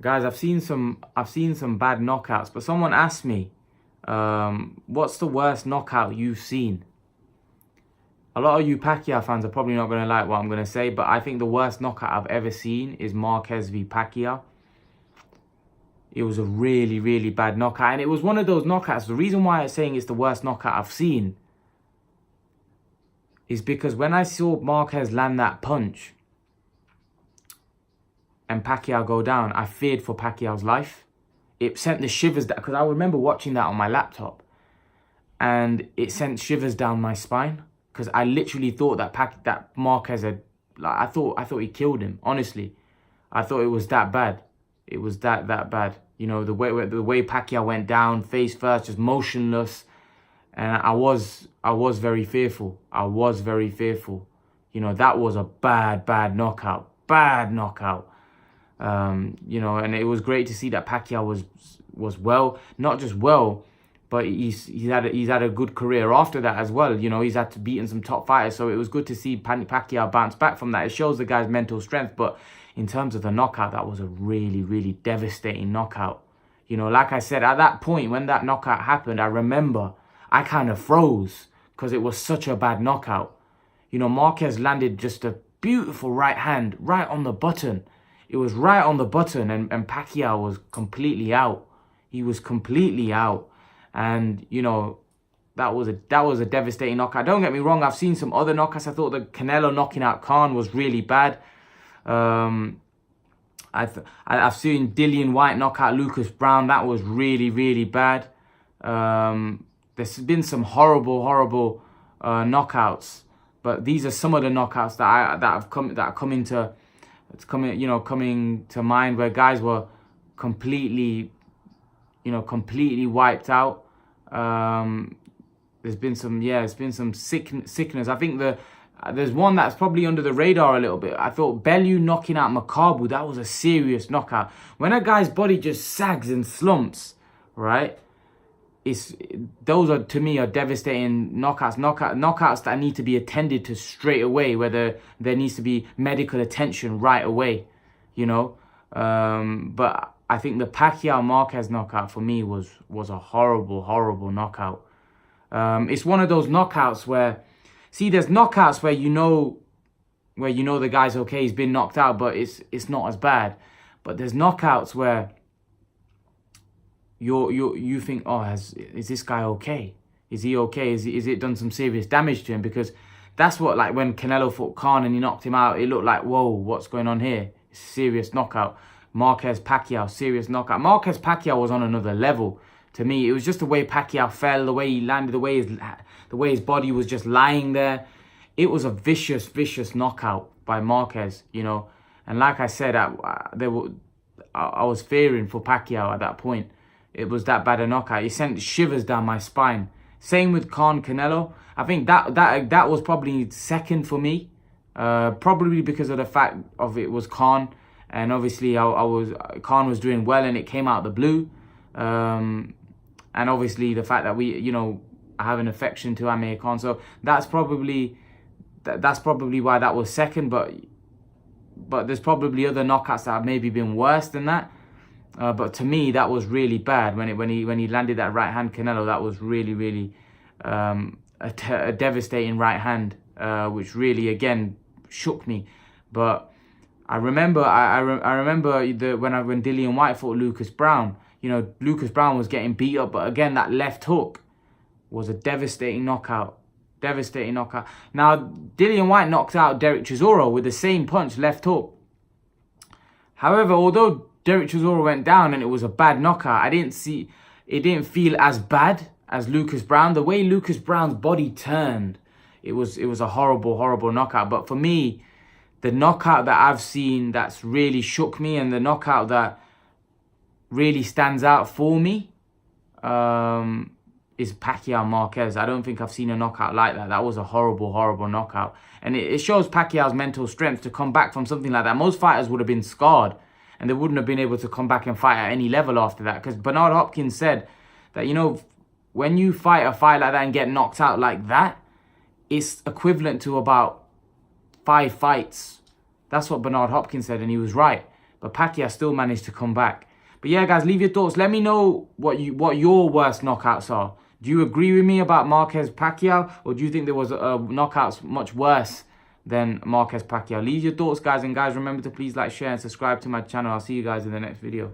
Guys, I've seen some bad knockouts, but someone asked me, what's the worst knockout you've seen? A lot of you Pacquiao fans are probably not going to like what I'm going to say, but I think the worst knockout I've ever seen is Marquez v Pacquiao. It was a really, really bad knockout, and it was one of those knockouts. The reason why I'm saying it's the worst knockout I've seen is because when I saw Marquez land that punch and Pacquiao go down, I feared for Pacquiao's life. It sent the shivers down, because I remember watching that on my laptop, and it sent shivers down my spine, because I literally thought that Marquez had, like, I thought he killed him. Honestly, I thought it was that bad. It was that bad. You know, the way Pacquiao went down, face first, just motionless, and I was very fearful. I was very fearful. You know, that was a bad knockout. Bad knockout. You know, and it was great to see that Pacquiao was well, not just well, but he's had a good career after that as well. You know, he's had to beaten some top fighters, so it was good to see Pacquiao bounce back from that. It shows the guy's mental strength. But in terms of the knockout, that was a really, really devastating knockout. You know, like I said, at that point when that knockout happened, I remember I kind of froze because it was such a bad knockout. You know, Marquez landed just a beautiful right hand right on the button. It was right on the button, and Pacquiao was completely out. He was completely out. And, you know, that was a devastating knockout. Don't get me wrong, I've seen some other knockouts. I thought the Canelo knocking out Khan was really bad. I've seen Dillian Whyte knock out Lucas Brown. That was really, really bad. There's been some horrible knockouts. But these are some of the knockouts that are coming to mind, where guys were completely wiped out. There's been some sickness. I think there's one that's probably under the radar a little bit. I thought Bellew knocking out Makabu, that was a serious knockout. When a guy's body just sags and slumps, right? Those are, to me, are devastating knockouts that need to be attended to straight away, whether there needs to be medical attention right away, you know. But I think the Pacquiao Marquez knockout for me was a horrible knockout. It's one of those knockouts where, see, there's knockouts where you know the guy's okay, he's been knocked out, but it's not as bad. But there's knockouts where you think, oh, is this guy okay? Is he okay? Is it done some serious damage to him? Because that's what, like, when Canelo fought Khan and he knocked him out, it looked like, whoa, what's going on here? It's a serious knockout. Marquez Pacquiao, serious knockout. Marquez Pacquiao was on another level to me. It was just the way Pacquiao fell, the way he landed, the way his body was just lying there. It was a vicious knockout by Marquez, you know. And like I said, I was fearing for Pacquiao at that point. It was that bad a knockout. It sent shivers down my spine. Same with Khan Canelo. I think that was probably second for me. Probably because of the fact of it was Khan. And obviously Khan was doing well and it came out of the blue. And obviously the fact that I have an affection to Amir Khan. So that's probably why that was second. But there's probably other knockouts that have maybe been worse than that. But to me, that was really bad when he landed that right hand Canelo. That was really a devastating right hand, which really again shook me. But I remember when Dillian Whyte fought Lucas Brown. You know, Lucas Brown was getting beat up, but again, that left hook was a devastating knockout. Now, Dillian Whyte knocked out Derek Chisora with the same punch, left hook. However, although Derek Chisora went down and it was a bad knockout, it didn't feel as bad as Lucas Brown. The way Lucas Brown's body turned, it was a horrible knockout. But for me, the knockout that I've seen that's really shook me, and the knockout that really stands out for me, is Pacquiao Marquez. I don't think I've seen a knockout like that. That was a horrible knockout. And it shows Pacquiao's mental strength to come back from something like that. Most fighters would have been scarred, and they wouldn't have been able to come back and fight at any level after that. Because Bernard Hopkins said that, you know, when you fight a fight like that and get knocked out like that, it's equivalent to about 5 fights. That's what Bernard Hopkins said, and he was right. But Pacquiao still managed to come back. But yeah, guys, leave your thoughts. Let me know what your worst knockouts are. Do you agree with me about Marquez Pacquiao, or do you think there was knockouts much worse than Marquez Pacquiao? Leave your thoughts, guys. And guys, remember to please like, share, and subscribe to my channel. I'll see you guys in the next video.